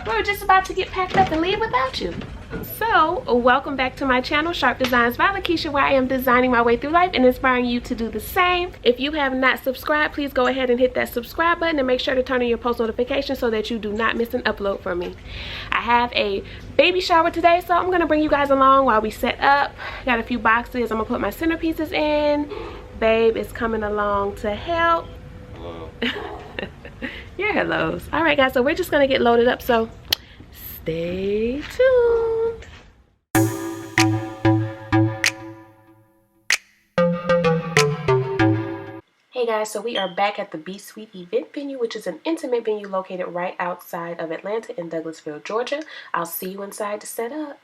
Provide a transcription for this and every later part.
we're just about to get packed up and leave without you. So, welcome back to my channel, Sharp Designs by Lakeisha, where I am designing my way through life and inspiring you to do the same. If you have not subscribed, please go ahead and hit that subscribe button and make sure to turn on your post notifications so that you do not miss an upload from me. I have a baby shower today, so I'm gonna bring you guys along while we set up. Got a few boxes I'm gonna put my centerpieces in. Babe is coming along to help. Hello. Your hellos. All right, guys, so we're just gonna get loaded up, so stay tuned. Hey guys, so we are back at the Be Sweet event venue, which is an intimate venue located right outside of Atlanta in Douglasville, Georgia. I'll see you inside to set up.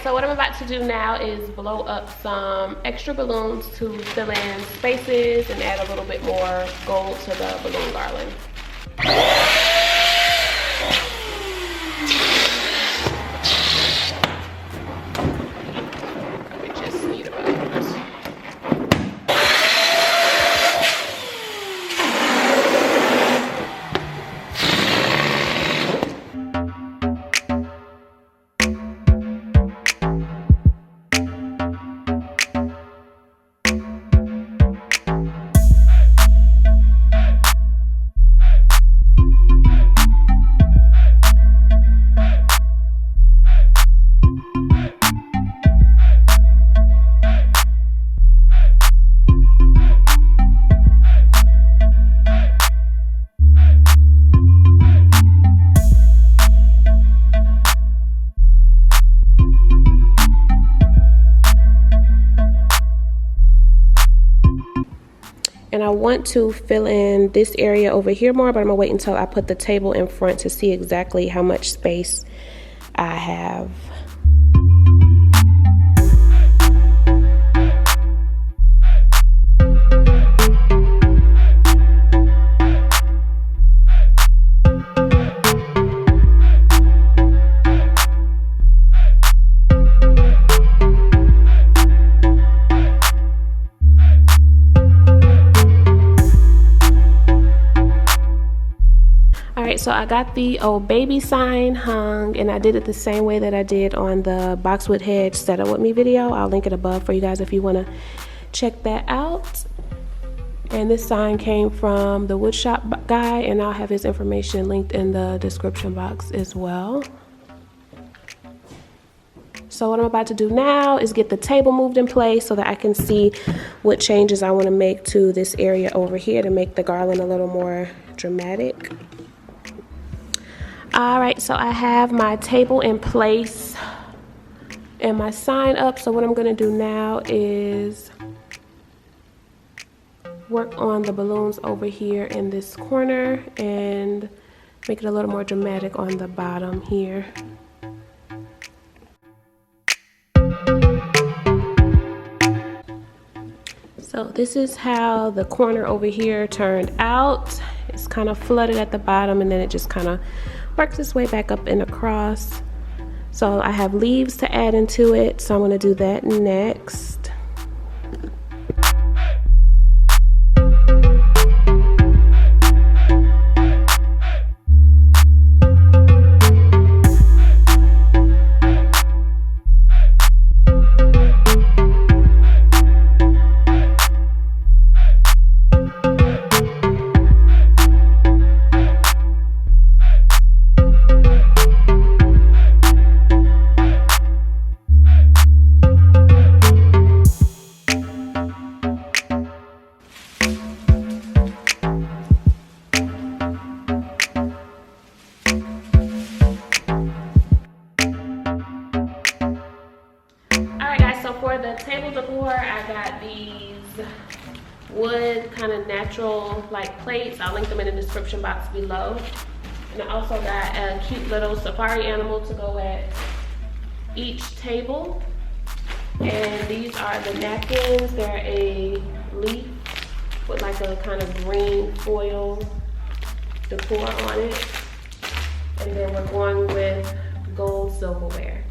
So what I'm about to do now is blow up some extra balloons to fill in spaces and add a little bit more gold to the balloon garland. We just need about And I want to fill in this area over here more, but I'm gonna wait until I put the table in front to see exactly how much space I have. So I got the old baby sign hung, and I did it the same way that I did on the Boxwood Hedge Set Up With Me video. I'll link it above for you guys if you want to check that out. And this sign came from the woodshop guy, and I'll have his information linked in the description box as well. So what I'm about to do now is get the table moved in place so that I can see what changes I want to make to this area over here to make the garland a little more dramatic. All right, so I have my table in place and my sign up. So what I'm gonna do now is work on the balloons over here in this corner and make it a little more dramatic on the bottom here. So this is how the corner over here turned out. It's kind of flooded at the bottom, and then it just kind of works its way back up and across. So I have leaves to add into it, so I'm going to do that next. table decor, I got these wood kind of natural like plates. I'll link them in the description box below. And I also got a cute little safari animal to go at each table. And these are the napkins. They're a leaf with like a kind of green foil decor on it. And then we're going with gold silverware.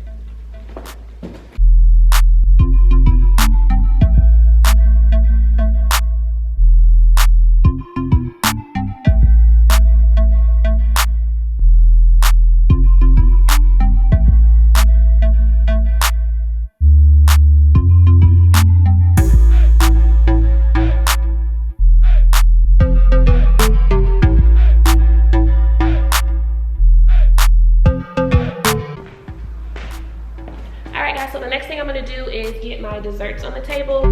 So the next thing I'm gonna do is get my desserts on the table.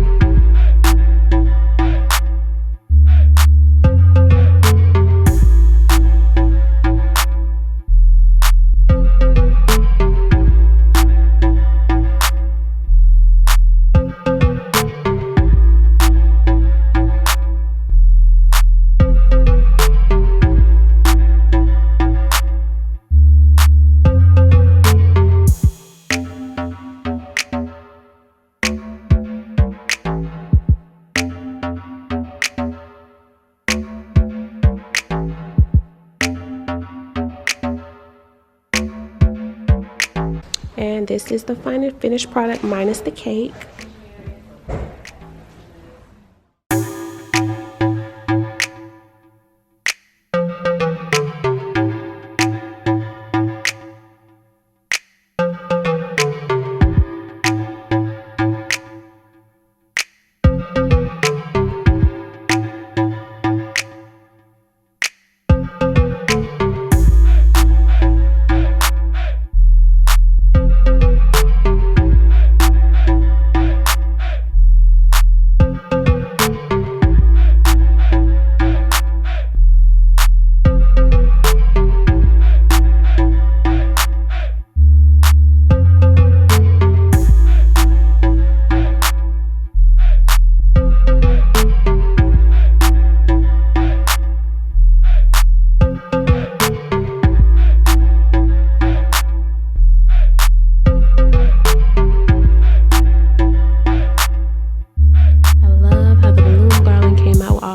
And this is the final finished product minus the cake.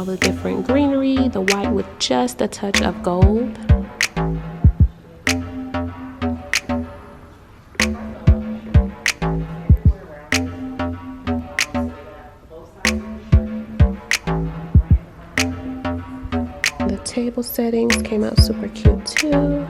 The different greenery, the white with just a touch of gold. The table settings came out super cute too.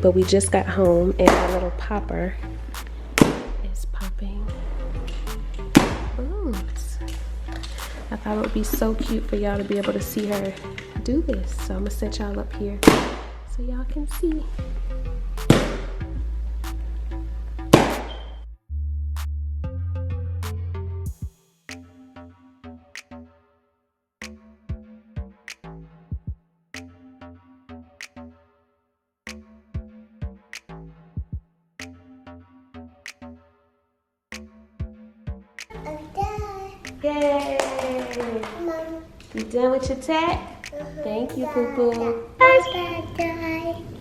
But we just got home and our little popper is popping balloons. I thought it would be so cute for y'all to be able to see her do this. So I'm gonna set y'all up here so y'all can see. Yay! You done with your tat? Thank you, Poo Poo. Bye.